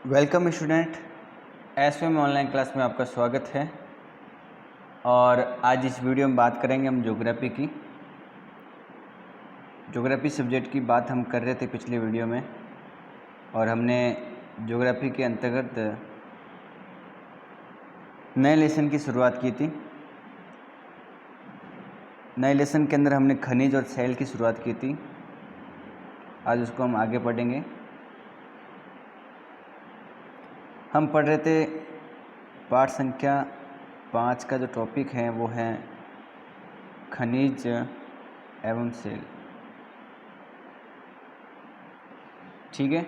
Welcome student, SM online class में आपका स्वागत है। और आज इस वीडियो में बात करेंगे हम ज्योग्राफी की। ज्योग्राफी सब्जेक्ट की बात हम कर रहे थे पिछले वीडियो में, और हमने ज्योग्राफी के अंतर्गत नए लेसन की शुरुआत की थी। नए लेसन के अंदर हमने खनिज और सेल की शुरुआत की थी। आज उसको हम आगे पढ़ेंगे। हम पढ़ रहे थे पाठ संख्या 5 का जो टॉपिक है वो है खनिज एवं सेल। ठीक है,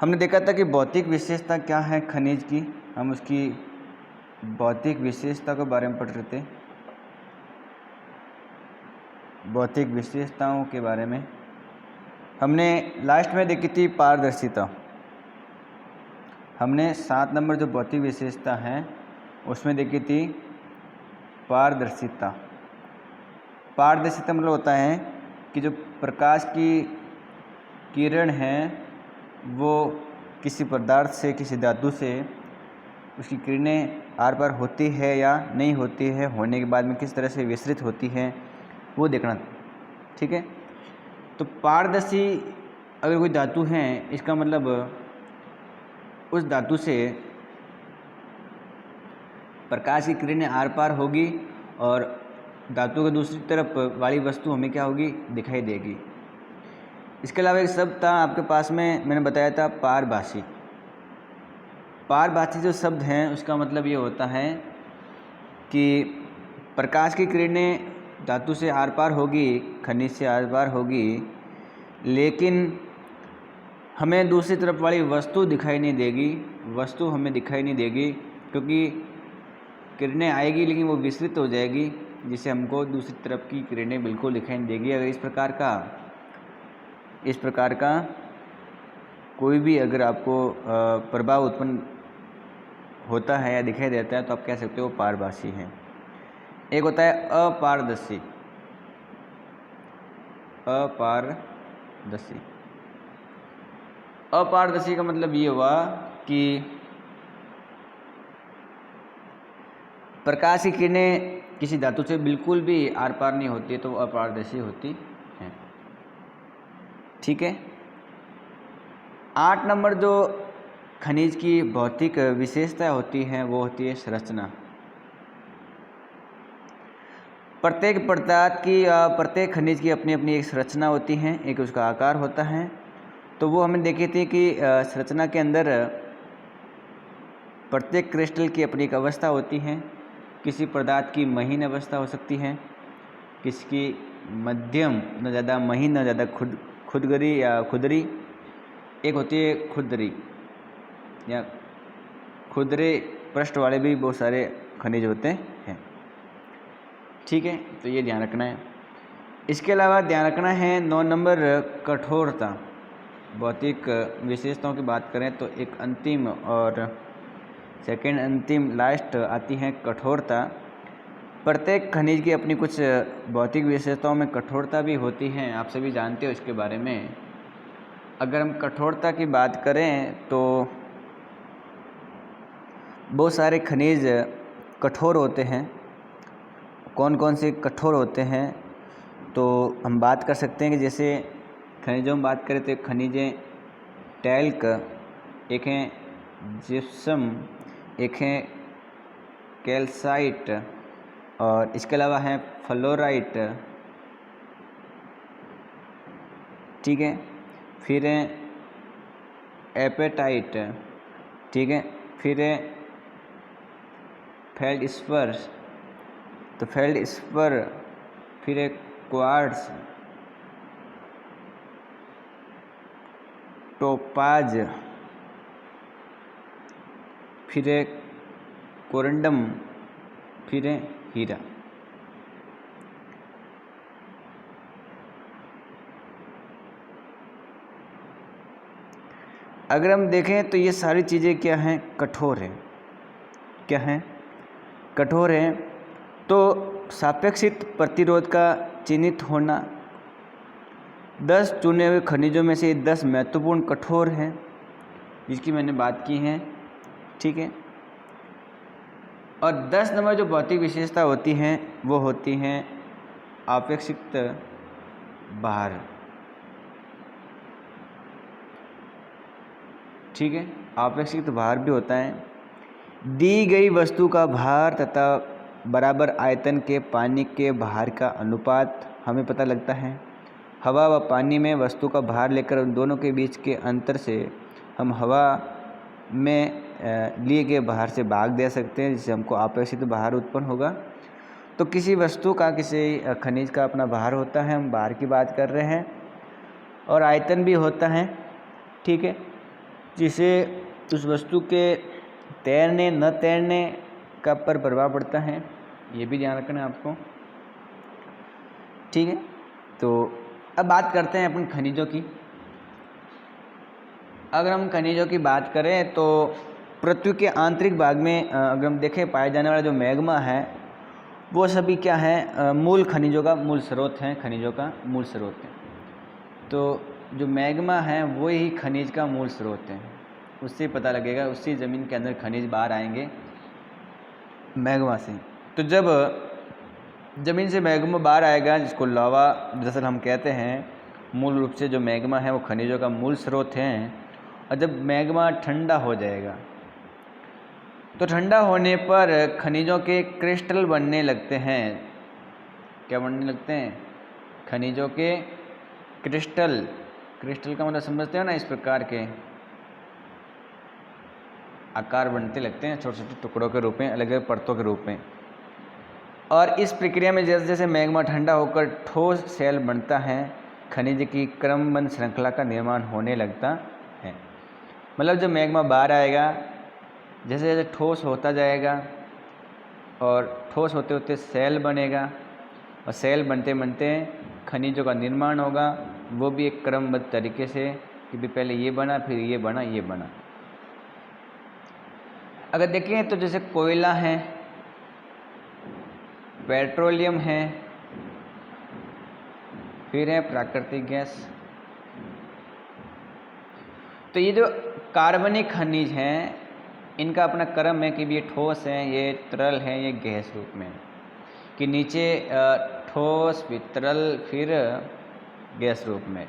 हमने देखा था कि भौतिक विशेषता क्या है खनिज की। हम उसकी भौतिक विशेषता के बारे में पढ़ रहे थे। भौतिक विशेषताओं के बारे में हमने लास्ट में देखी थी पारदर्शिता। हमने 7 नंबर जो भौतिक विशेषता है उसमें देखी थी पारदर्शिता। पारदर्शिता मतलब होता है कि जो प्रकाश की किरण है वो किसी पदार्थ से, किसी धातु से उसकी किरणें आर पार होती है या नहीं होती है, होने के बाद में किस तरह से विसरित होती है वो देखना। ठीक है, तो पारदर्शी अगर कोई धातु है इसका मतलब उस धातु से प्रकाश की किरणें आर पार होगी और धातु के दूसरी तरफ वाली वस्तु हमें क्या होगी, दिखाई देगी। इसके अलावा एक शब्द था आपके पास में, मैंने बताया था पारभासी। पारभासी जो शब्द हैं उसका मतलब ये होता है कि प्रकाश की किरणें धातु से आर पार होगी, खनिज से आर पार होगी, लेकिन हमें दूसरी तरफ वाली वस्तु दिखाई नहीं देगी। वस्तु हमें दिखाई नहीं देगी क्योंकि किरणें आएगी लेकिन वो विसरित हो जाएगी, जिससे हमको दूसरी तरफ की किरणें बिल्कुल दिखाई नहीं देगी। अगर इस प्रकार का कोई भी अगर आपको प्रभाव उत्पन्न होता है या दिखाई देता है तो आप कह सकते हो पारभासी है। एक होता है अपारदर्शी। अपारदर्शी अपारदर्शी का मतलब ये हुआ कि प्रकाश की किरणें किसी धातु से बिल्कुल भी आर पार नहीं होती तो वो अपारदर्शी होती हैं। ठीक है, 8 नंबर जो खनिज की भौतिक विशेषता होती है वो होती है संरचना। प्रत्येक पदार्थ की या प्रत्येक खनिज की अपनी अपनी एक संरचना होती है, एक उसका आकार होता है। तो वो हमने देखी थी कि संरचना के अंदर प्रत्येक क्रिस्टल की अपनी एक अवस्था होती है। किसी पदार्थ की महीन अवस्था हो सकती है, किसी की मध्यम, न ज़्यादा महीन न ज़्यादा खुदगरी या खुदरी। एक होती है खुदरी या खुदरे पृष्ठ वाले भी बहुत सारे खनिज होते हैं। ठीक है, तो ये ध्यान रखना है। इसके अलावा ध्यान रखना है 9 नंबर कठोरता। भौतिक विशेषताओं की बात करें तो एक अंतिम और सेकंड अंतिम लास्ट आती है कठोरता। प्रत्येक खनिज की अपनी कुछ भौतिक विशेषताओं में कठोरता भी होती है, आप सभी जानते हो इसके बारे में। अगर हम कठोरता की बात करें तो बहुत सारे खनिज कठोर होते हैं। कौन कौन से कठोर होते हैं तो हम बात कर सकते हैं कि जैसे खनिजों में बात करें तो खनिजें टैल्क, एक हैं जिप्सम, एक है कैल्साइट, और इसके अलावा है फ्लोराइट। ठीक है, फिर है एपेटाइट। ठीक है, फिर है फेल्डस्पर, तो फेल्डस्पर, फिर है क्वार्ट्ज, टोपाज, फिर है कोरंडम, फिर है हीरा। अगर हम देखें तो ये सारी चीज़ें क्या हैं, कठोर हैं। क्या हैं, कठोर हैं। तो सापेक्षिक प्रतिरोध का चिन्हित होना, 10 चुने हुए खनिजों में से 10 महत्वपूर्ण कठोर हैं जिसकी मैंने बात की है, ठीक है। और 10 नंबर जो भौतिक विशेषता होती हैं वो होती हैं आपेक्षिक भार, ठीक है। आपेक्षिक भार भी होता है, दी गई वस्तु का भार तथा बराबर आयतन के पानी के भार का अनुपात हमें पता लगता है। हवा व पानी में वस्तु का भार लेकर उन दोनों के बीच के अंतर से हम हवा में लिए गए भार से भाग दे सकते हैं, जिससे हमको आपेक्षिक भार उत्पन्न होगा। तो किसी वस्तु का, किसी खनिज का अपना भार होता है, हम भार की बात कर रहे हैं, और आयतन भी होता है, ठीक है, जिसे उस वस्तु के तैरने न तैरने का पर प्रभाव पड़ता है, ये भी ध्यान रखना है आपको, ठीक है। तो अब बात करते हैं अपन खनिजों की। अगर हम खनिजों की बात करें तो पृथ्वी के आंतरिक भाग में अगर हम देखें पाए जाने वाला जो मैग्मा है वो सभी क्या है, मूल खनिजों का मूल स्रोत हैं, खनिजों का मूल स्रोत है। तो जो मैग्मा है वो ही खनिज का मूल स्रोत है, उससे पता लगेगा, उससे ज़मीन के अंदर खनिज बाहर आएंगे मैग्मा से। तो जब ज़मीन से मैग्मा बाहर आएगा, जिसको लावा दरअसल हम कहते हैं, मूल रूप से जो मैग्मा है वो खनिजों का मूल स्रोत है। और जब मैग्मा ठंडा हो जाएगा तो ठंडा होने पर खनिजों के क्रिस्टल बनने लगते हैं। क्या बनने लगते हैं? खनिजों के क्रिस्टल। क्रिस्टल का मतलब समझते हो ना, इस प्रकार के आकार बनते लगते हैं, छोटे छोटे टुकड़ों के रूप में, अलग अलग परतों के रूप में। और इस प्रक्रिया में जैसे जैसे मैग्मा ठंडा होकर ठोस सेल बनता है, खनिज की क्रमबद्ध श्रृंखला का निर्माण होने लगता है। मतलब जब मैग्मा बाहर आएगा, जैसे जैसे ठोस होता जाएगा और ठोस होते होते सेल बनेगा, और सेल बनते बनते खनिजों का निर्माण होगा, वो भी एक क्रमबद्ध तरीके से, कि भी पहले ये बना, फिर ये बना, ये बना। अगर देखें तो जैसे कोयला है, पेट्रोलियम है, फिर है प्राकृतिक गैस। तो ये जो कार्बनिक खनिज हैं, इनका अपना क्रम है कि ये ठोस है, ये तरल है, ये गैस रूप में, कि नीचे ठोस, फिर तरल, फिर गैस रूप में।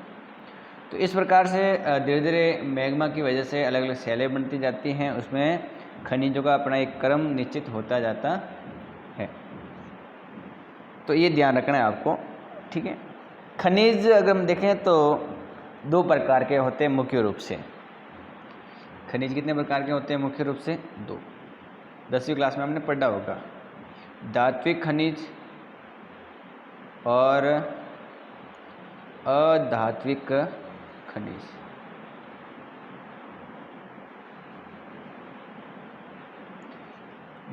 तो इस प्रकार से धीरे धीरे मैग्मा की वजह से अलग अलग सेलें बनती जाती हैं, उसमें खनिजों का अपना एक क्रम निश्चित होता जाता है। तो ये ध्यान रखना है आपको, ठीक है। खनिज अगर हम देखें तो 2 प्रकार के होते हैं मुख्य रूप से। खनिज कितने प्रकार के होते हैं मुख्य रूप से? 2। 10वीं क्लास में हमने पढ़ा होगा, धात्विक खनिज और अधात्विक खनिज।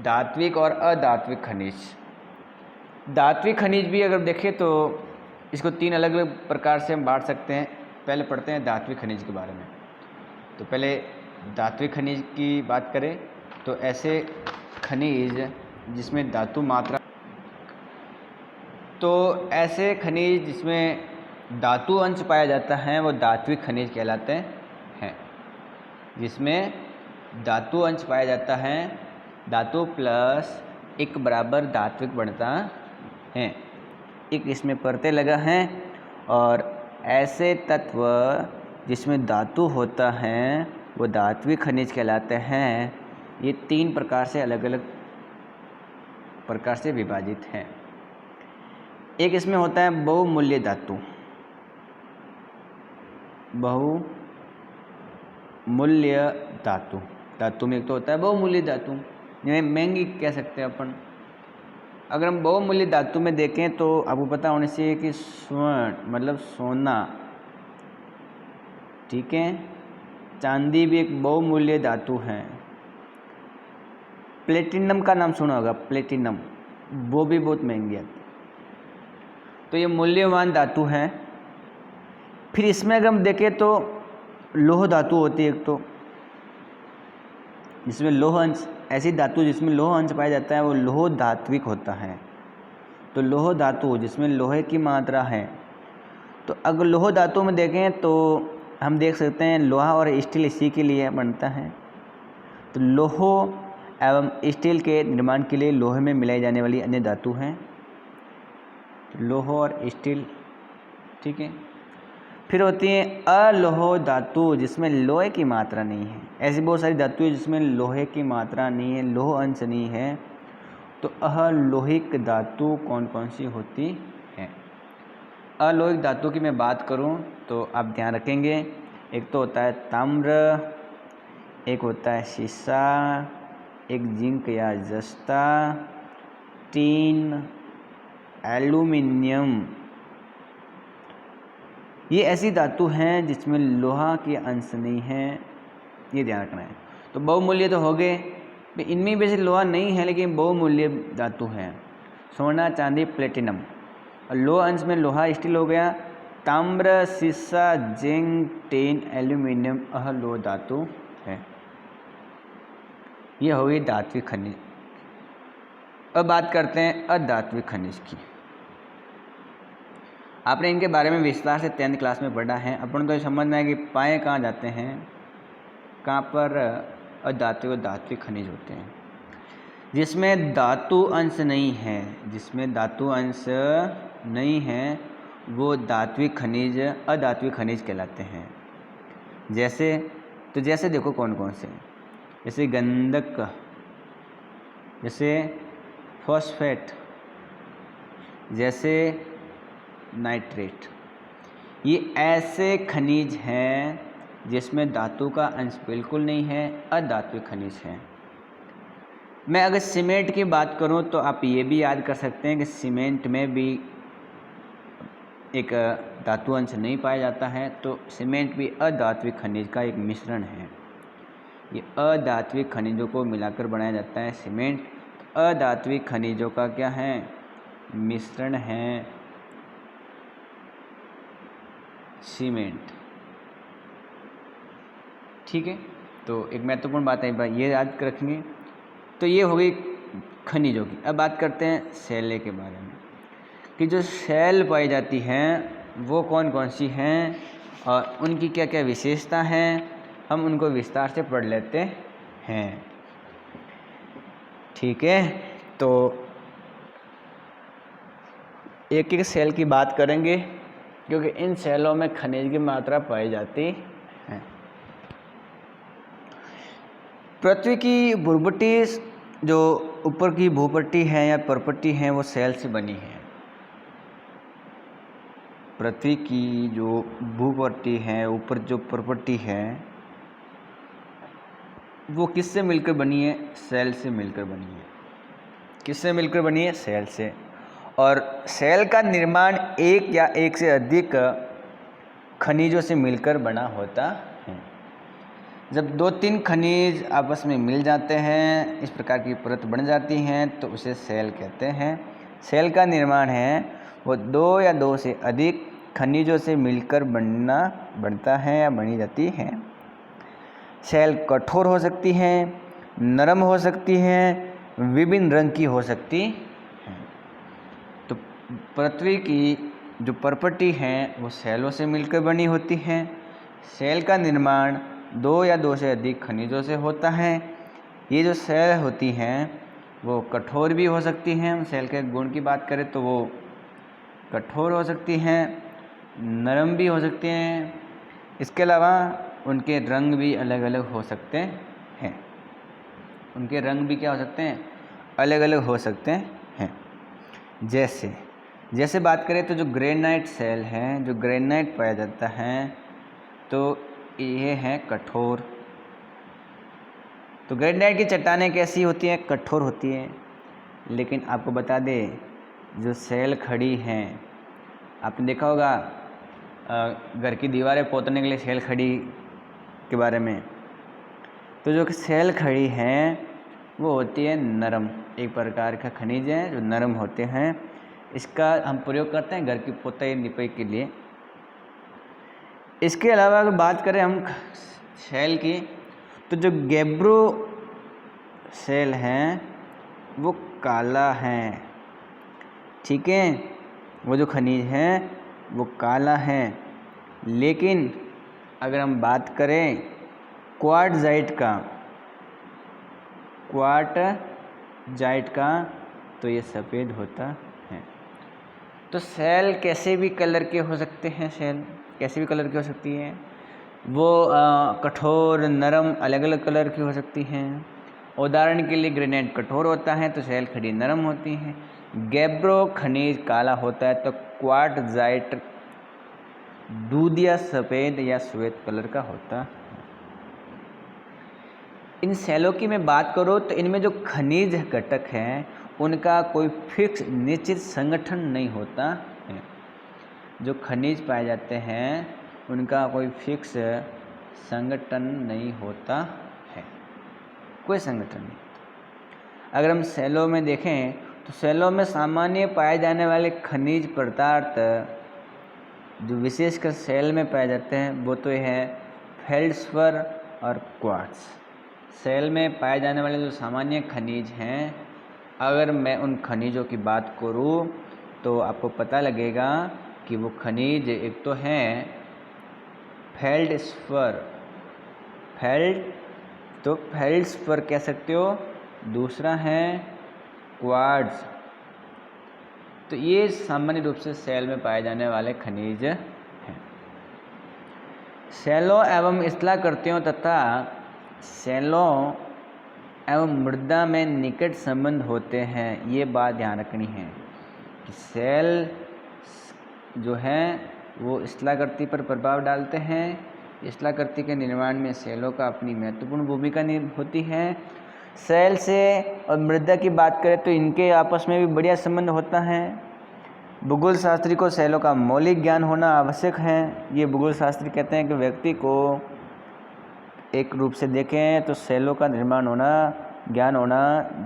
धात्विक और अधात्विक खनिज। धात्विक खनिज भी अगर देखें तो इसको 3 अलग अलग प्रकार से हम बांट सकते हैं। पहले पढ़ते हैं धात्विक खनिज के बारे में। तो पहले धात्विक खनिज की बात करें तो ऐसे खनिज जिसमें धातु मात्रा, तो ऐसे खनिज जिसमें धातु अंश पाया जाता है वो धात्विक खनिज कहलाते हैं। जिसमें धातु अंश पाया जाता है, धातु प्लस 1 बराबर धात्विक बनता है। एक इसमें परतें लगा है, और ऐसे तत्व जिसमें धातु होता है वो धात्विक खनिज कहलाते हैं। ये 3 प्रकार से अलग अलग प्रकार से विभाजित हैं। एक इसमें होता है बहुमूल्य धातु। बहुमूल्य धातु, धातु में एक तो होता है बहुमूल्य धातु, जिन्हें महंगी कह सकते हैं अपन। अगर हम बहुमूल्य धातु में देखें तो आपको पता होने चाहिए कि स्वर्ण मतलब सोना, ठीक है। चांदी भी एक बहुमूल्य धातु है। प्लेटिनम का नाम सुना होगा, प्लेटिनम, वो भी बहुत महंगी आती है। तो ये मूल्यवान धातु है। फिर इसमें अगर हम देखें तो लोह धातु होती है एक, तो जिसमें लोह अंश, ऐसी धातु जिसमें लोह अंश पाया जाता है वो लोह धात्विक होता है। तो लोह धातु जिसमें लोहे की मात्रा है, तो अगर लोह धातु में देखें तो हम देख सकते हैं लोहा और स्टील इसी के लिए बनता है। तो लोह एवं स्टील के निर्माण के लिए लोहे में मिलाई जाने वाली अन्य धातु हैं लोह और स्टील, ठीक है। फिर होती है अलोह धातु जिसमें लोहे की मात्रा नहीं है। ऐसी बहुत सारी धातु है जिसमें लोहे की मात्रा नहीं है, लोह अंश नहीं है। तो अलोहिक धातु कौन कौन सी होती है? अलोहिक धातु की मैं बात करूं तो आप ध्यान रखेंगे, एक तो होता है ताम्र, एक होता है शीशा, एक जिंक या जस्ता, टीन, एल्यूमिनियम। ये ऐसी धातु हैं जिसमें लोहा के अंश नहीं है, ये ध्यान रखना है। तो बहुमूल्य तो हो गए, इनमें वैसे लोहा नहीं है लेकिन बहुमूल्य धातु है। सोना, चांदी, प्लेटिनम। और लोह अंश में लोहा, स्टील हो गया, ताम्र, शीशा, जिंक, टिन, एल्यूमिनियम अलोह धातु है। ये हो गई धात्विक खनिज। अब बात करते हैं अधात्विक खनिज की। आपने इनके बारे में विस्तार से 10th क्लास में पढ़ा है। अपन तो समझना है कि पाए कहाँ जाते हैं, कहाँ पर अधात्विक और धात्विक खनिज होते हैं। जिसमें धातु अंश नहीं है, जिसमें धातु अंश नहीं है वो धात्विक खनिज अधात्विक खनिज कहलाते हैं। जैसे देखो कौन कौन से, जैसे गंधक, जैसे फॉस्फेट, जैसे नाइट्रेट। ये ऐसे खनिज हैं जिसमें धातु का अंश बिल्कुल नहीं है, अधात्विक खनिज है। मैं अगर सीमेंट की बात करूं तो आप ये भी याद कर सकते हैं कि सीमेंट में भी एक धातु अंश नहीं पाया जाता है। तो सीमेंट भी अधात्विक खनिज का एक मिश्रण है। ये अधात्विक खनिजों को मिलाकर बनाया जाता है सीमेंट। अधात्विक खनिजों का क्या है? मिश्रण है सीमेंट, ठीक है। तो एक महत्वपूर्ण बात है, ये याद रखेंगे। तो ये हो गई खनिजों की। अब बात करते हैं शैलें के बारे में कि जो शैल पाई जाती हैं वो कौन कौन सी हैं और उनकी क्या क्या विशेषता हैं, हम उनको विस्तार से पढ़ लेते हैं, ठीक है। तो एक एक सेल की बात करेंगे क्योंकि इन सेलों में खनिज की मात्रा पाई जाती है। पृथ्वी की भूपट्टी, जो ऊपर की भूपट्टी है या परपट्टी है, वो सेल से बनी है। पृथ्वी की जो भूपट्टी है, ऊपर जो परपट्टी है, वो किससे मिलकर बनी है? सेल से मिलकर बनी है। किससे मिलकर बनी है? सेल से। और सेल का निर्माण एक या एक से अधिक खनिजों से मिलकर बना होता है। जब 2-3 खनिज आपस में मिल जाते हैं, इस प्रकार की परत बन जाती हैं, तो उसे सेल कहते हैं। सेल का निर्माण है वो 2 या 2 से अधिक खनिजों से मिलकर बनता है या बनी जाती है। सेल कठोर हो सकती हैं, नरम हो सकती हैं, विभिन्न रंग की हो सकती हैं। तो पृथ्वी की जो परपट्टी है वो सेलों से मिलकर बनी होती हैं। सेल का निर्माण 2 या 2 से अधिक खनिजों से होता है। ये जो सेल होती हैं वो कठोर भी हो सकती हैं। सेल के गुण की बात करें तो वो कठोर हो सकती हैं, नरम भी हो सकते हैं। इसके अलावा उनके रंग भी अलग अलग हो सकते हैं। उनके रंग भी क्या हो सकते हैं? अलग अलग हो सकते हैं। जैसे बात करें तो जो ग्रेनाइट सेल हैं, जो ग्रेनाइट पाया जाता है, तो ये है कठोर। तो ग्रेनाइट की चट्टानें कैसी होती हैं? कठोर होती हैं। लेकिन आपको बता दें, जो सेल खड़ी हैं, आपने देखा होगा घर की दीवारें पोतने के लिए सेल खड़ी के बारे में। तो जो सेल खड़ी हैं वो होती है नरम, एक प्रकार का खनिज है जो नरम होते हैं। इसका हम प्रयोग करते हैं घर की पोताई निपाई के लिए। इसके अलावा अगर बात करें हम सेल की, तो जो गैब्रो सेल हैं वो काला है, ठीक है। वो जो खनिज है वो काला है, लेकिन अगर हम बात करें क्वार्टजाइट का तो ये सफ़ेद होता है। तो सेल कैसे भी कलर के हो सकते हैं, सेल कैसे भी कलर की हो सकती है, वो कठोर नरम अलग अलग कलर की हो सकती हैं। उदाहरण के लिए ग्रेनाइट कठोर होता है तो सेल खड़ी नरम होती हैं। गैब्रो खनिज काला होता है तो क्वार्टजाइट दूधिया सफ़ेद या श्वेत कलर का होता है। इन सेलों की मैं बात करूँ तो इनमें जो खनिज घटक हैं उनका कोई फिक्स निश्चित संगठन नहीं होता है। जो खनिज पाए जाते हैं उनका कोई फिक्स संगठन नहीं होता है, कोई संगठन नहीं। अगर हम सेलों में देखें तो सेलों में सामान्य पाए जाने वाले खनिज पदार्थ जो विशेषकर सेल में पाए जाते हैं वो तो है फेल्ड्स्पर और क्वार्ट्ज। सेल में पाए जाने वाले जो सामान्य खनिज हैं, अगर मैं उन खनिजों की बात करूं तो आपको पता लगेगा कि वो खनिज एक तो हैं फेल्ड्स्पर कह सकते हो, दूसरा है क्वार्ट्ज। तो ये सामान्य रूप से सेल में पाए जाने वाले खनिज हैं। सेलों एवं स्थलाकृतियों तथा सेलों एवं मृदा में निकट संबंध होते हैं। ये बात ध्यान रखनी है कि सेल जो हैं वो स्थलाकृति पर प्रभाव डालते हैं। स्थलाकृति के निर्माण में सेलों का अपनी महत्वपूर्ण भूमिका होती है। सेल से और मृदा की बात करें तो इनके आपस में भी बढ़िया संबंध होता है। भूगोल शास्त्री को सेलों का मौलिक ज्ञान होना आवश्यक है। ये भूगोल शास्त्री कहते हैं कि व्यक्ति को एक रूप से देखें तो सेलों का निर्माण होना, ज्ञान होना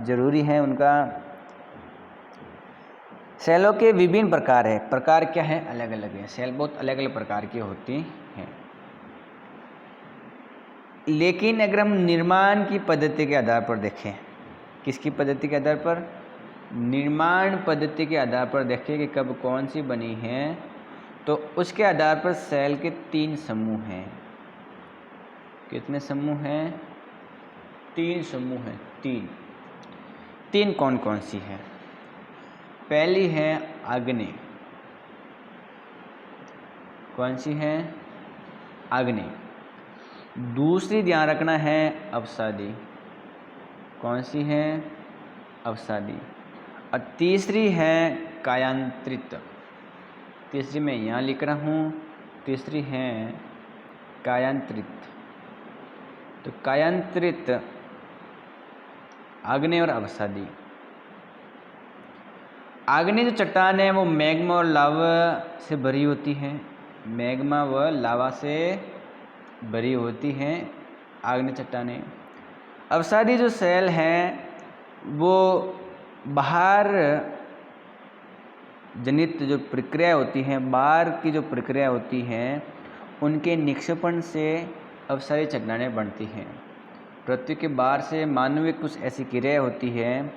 जरूरी है उनका। सेलों के विभिन्न प्रकार है। प्रकार क्या है? अलग अलग है। सेल बहुत अलग अलग प्रकार की होती हैं। लेकिन अगर हम निर्माण की पद्धति के आधार पर देखें, किसकी पद्धति के आधार पर? निर्माण पद्धति के आधार पर देखें कि कब कौन सी बनी है, तो उसके आधार पर सेल के 3 समूह हैं। कितने समूह हैं? 3 समूह हैं। 3 कौन कौन सी है? पहली है आग्नेय। कौन सी है? आग्नेय। दूसरी ध्यान रखना है अवसादी। कौन सी है? अवसादी। और तीसरी है कायांतरित। तीसरी मैं यहाँ लिख रहा हूँ, तीसरी है कायांतरित। तो कायांतरित, आग्नेय और अवसादी। आग्नेय जो चट्टान है वो मैग्मा और लावा से भरी होती है। मैग्मा व लावा से भरी होती हैं आग्नेय चट्टानें। अवसादी जो सेल हैं वो बाहर जनित जो प्रक्रिया होती हैं, बाहर की जो प्रक्रिया होती हैं उनके निक्षेपण से अवसादी चट्टानें बनती हैं। पृथ्वी के बाहर से मानवीय कुछ ऐसी क्रिया होती है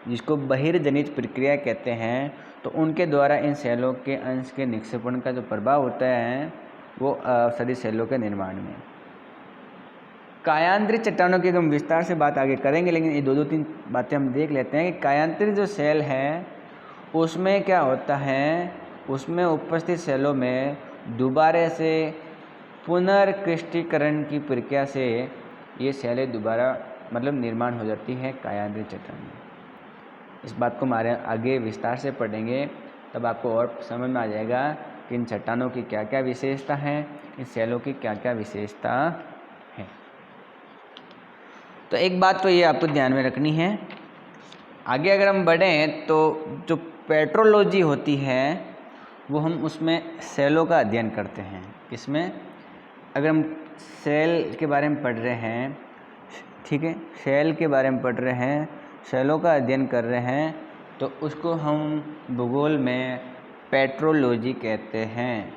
जिसको बहिर्जनित प्रक्रिया कहते हैं। तो उनके द्वारा इन सेलों के अंश के निक्षेपण का जो प्रभाव होता है वो अवसादी सेलों के निर्माण में। कायांतरित चट्टानों की हम विस्तार से बात आगे करेंगे, लेकिन ये 2-3 बातें हम देख लेते हैं कि कायांतरित जो सेल है उसमें क्या होता है, उसमें उपस्थित सेलों में दोबारा से पुनर्क्रिस्टीकरण की प्रक्रिया से ये सेलें दोबारा मतलब निर्माण हो जाती है कायांतरित चट्टान में। इस बात को हमारे आगे विस्तार से पढ़ेंगे, तब आपको और समझ में आ जाएगा कि इन चट्टानों की क्या क्या विशेषता है, इन सेलों की क्या क्या विशेषता है। तो एक बात तो ये आपको ध्यान में रखनी है। आगे अगर हम बढ़ें तो जो पेट्रोलॉजी होती है वो हम उसमें सेलों का अध्ययन करते हैं। किसमें? अगर हम सेल के बारे में पढ़ रहे हैं, ठीक है, सेल के बारे में पढ़ रहे हैं, सेलों का अध्ययन कर रहे हैं, तो उसको हम भूगोल में पेट्रोलॉजी कहते हैं।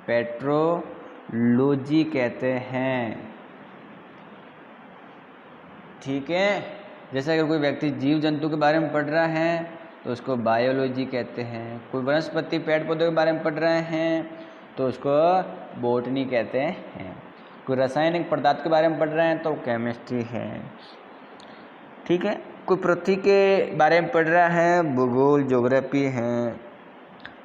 पेट्रोलॉजी कहते हैं, ठीक है। जैसे अगर कोई व्यक्ति जीव जंतु के बारे में पढ़ रहा है तो उसको बायोलॉजी कहते हैं। कोई वनस्पति पेड़ पौधों के बारे में पढ़ रहे हैं तो उसको बोटनी कहते हैं। कोई रासायनिक पदार्थ के बारे में पढ़ रहे हैं तो केमिस्ट्री है। ठीक है, कोई पृथ्वी के बारे में पढ़ रहा है, भूगोल ज्योग्राफी है।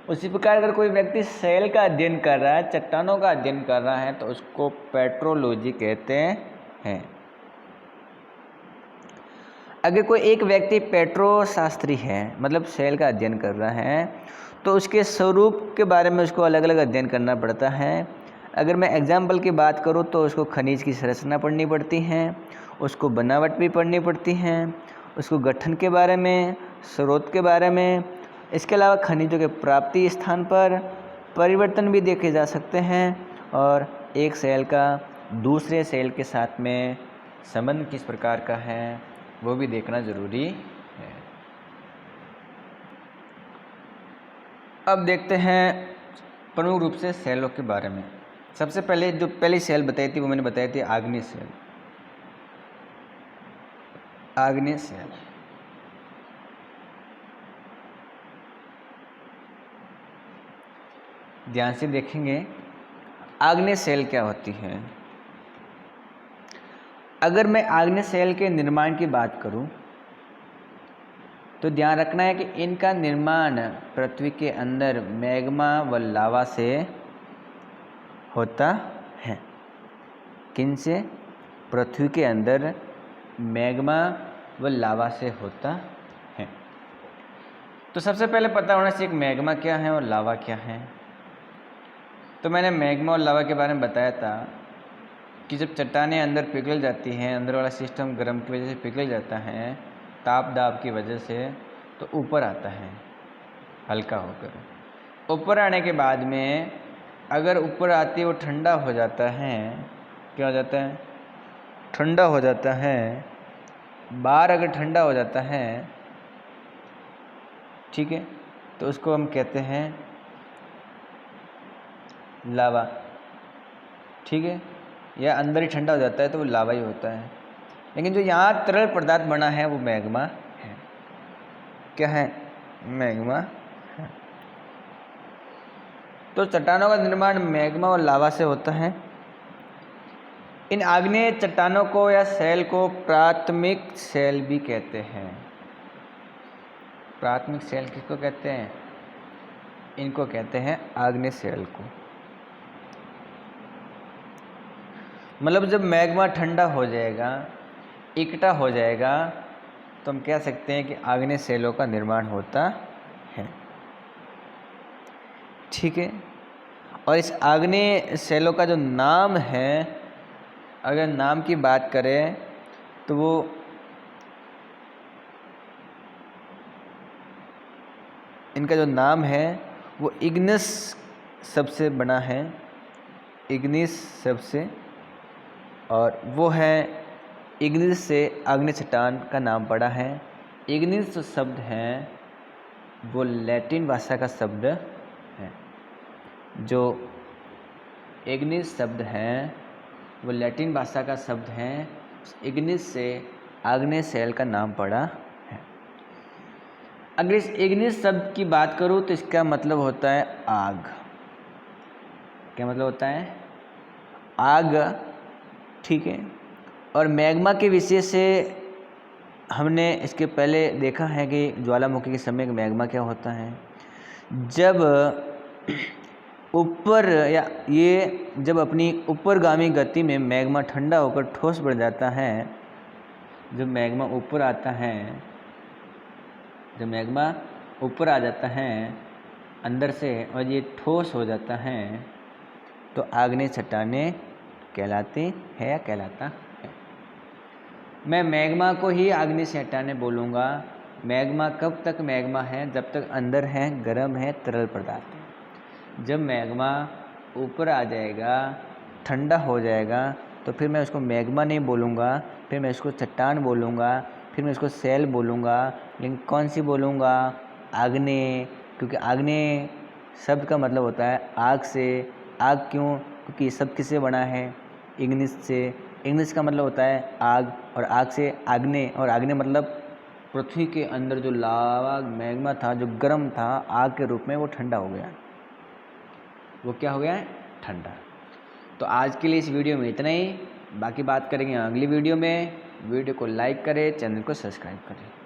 उसी प्रकार अगर कोई व्यक्ति सेल का अध्ययन कर रहा है, चट्टानों का अध्ययन कर रहा है, तो उसको पेट्रोलॉजी कहते हैं। अगर कोई एक व्यक्ति पेट्रोशास्त्री है, मतलब सेल का अध्ययन कर रहा है, तो उसके स्वरूप के बारे में उसको अलग अलग अध्ययन करना पड़ता है। अगर मैं एग्जाम्पल की बात करूं तो उसको खनिज की संरचना पढ़नी पड़ती है, उसको बनावट भी पढ़नी पड़ती है, उसको गठन के बारे में, स्रोत के बारे में। इसके अलावा खनिजों के प्राप्ति स्थान पर परिवर्तन भी देखे जा सकते हैं और एक सेल का दूसरे सेल के साथ में संबंध किस प्रकार का है वो भी देखना ज़रूरी है। अब देखते हैं प्रमुख रूप से सेलों के बारे में। सबसे पहले जो पहली सेल बताई थी वो मैंने बताई थी आग्नेय सेल। आग्नेय सेल ध्यान से देखेंगे आग्नेय सेल क्या होती है। अगर मैं आग्नेय सेल के निर्माण की बात करूं तो ध्यान रखना है कि इनका निर्माण पृथ्वी के अंदर मैग्मा व लावा से होता है। किन से? पृथ्वी के अंदर मैग्मा व लावा से होता है। तो सबसे पहले पता होना चाहिए मैग्मा क्या है और लावा क्या है। तो मैंने मैग्मा और लावा के बारे में बताया था कि जब चट्टानें अंदर पिघल जाती हैं, अंदर वाला सिस्टम गर्म की वजह से पिघल जाता है, ताप दाब की वजह से, तो ऊपर आता है हल्का होकर। ऊपर आने के बाद में अगर ऊपर आती वो ठंडा हो जाता है, क्या हो जाता है? ठंडा हो जाता है। बाहर अगर ठंडा हो जाता है, ठीक है, तो उसको हम कहते हैं लावा। ठीक है, या अंदर ही ठंडा हो जाता है तो वो लावा ही होता है। लेकिन जो यहाँ तरल पदार्थ बना है वो मैग्मा है। क्या है? मैग्मा है। तो चट्टानों का निर्माण मैग्मा और लावा से होता है। इन आग्नेय चट्टानों को या सेल को प्राथमिक सेल भी कहते हैं। प्राथमिक सेल किसको कहते हैं? इनको कहते हैं आग्नेय सेल को। मतलब जब मैग्मा ठंडा हो जाएगा, इकट्ठा हो जाएगा, तो हम कह सकते हैं कि आग्नेय सेलों का निर्माण होता है। ठीक है, और इस आग्नेय सेलों का जो नाम है, अगर नाम की बात करें तो वो इनका जो नाम है वो इग्निस सबसे बना है, इग्निस सबसे, और वो है इग्निस से आग्नेय चट्टान का नाम पड़ा है। इग्निस जो शब्द है वो लैटिन भाषा का शब्द है। जो इग्निस शब्द है वो लैटिन भाषा का शब्द है। इग्निस से आग्नेय सेल का नाम पड़ा है। अगर इस इग्निस शब्द की बात करूँ तो इसका मतलब होता है आग। क्या मतलब होता है? आग। ठीक है, और मैग्मा के विषय से हमने इसके पहले देखा है कि ज्वालामुखी के समय मैग्मा क्या होता है। जब ऊपर या ये जब अपनी ऊपरगामी गति में मैग्मा ठंडा होकर ठोस बन जाता है, जब मैग्मा ऊपर आता है, जब मैग्मा ऊपर आ जाता है अंदर से और ये ठोस हो जाता है, तो आग्नेय चट्टानें कहलाती है या कहलाता है। मैं मैग्मा को ही आग्नेय चट्टानें बोलूँगा। मैग्मा कब तक मैग्मा है? जब तक अंदर है, गर्म है, तरल पदार्थ है। जब मैग्मा ऊपर आ जाएगा, ठंडा हो जाएगा, तो फिर मैं उसको मैग्मा नहीं बोलूँगा, फिर मैं उसको चट्टान बोलूँगा, फिर मैं उसको सेल बोलूँगा। लेकिन कौन सी बोलूँगा? आग्नेय, क्योंकि आग्नेय शब्द का मतलब होता है आग से। आग क्यों? क्योंकि ये सब किससे बना है? इग्निस से। इग्निस का मतलब होता है आग, और आग से आग्नेय, और आग्नेय मतलब पृथ्वी के अंदर जो लावा मैग्मा था, जो गर्म था, आग के रूप में वो ठंडा हो गया। वो क्या हो गया है, ठंडा। तो आज के लिए इस वीडियो में इतना ही, बाकी बात करेंगे अगली वीडियो में। वीडियो को लाइक करें, चैनल को सब्सक्राइब करें।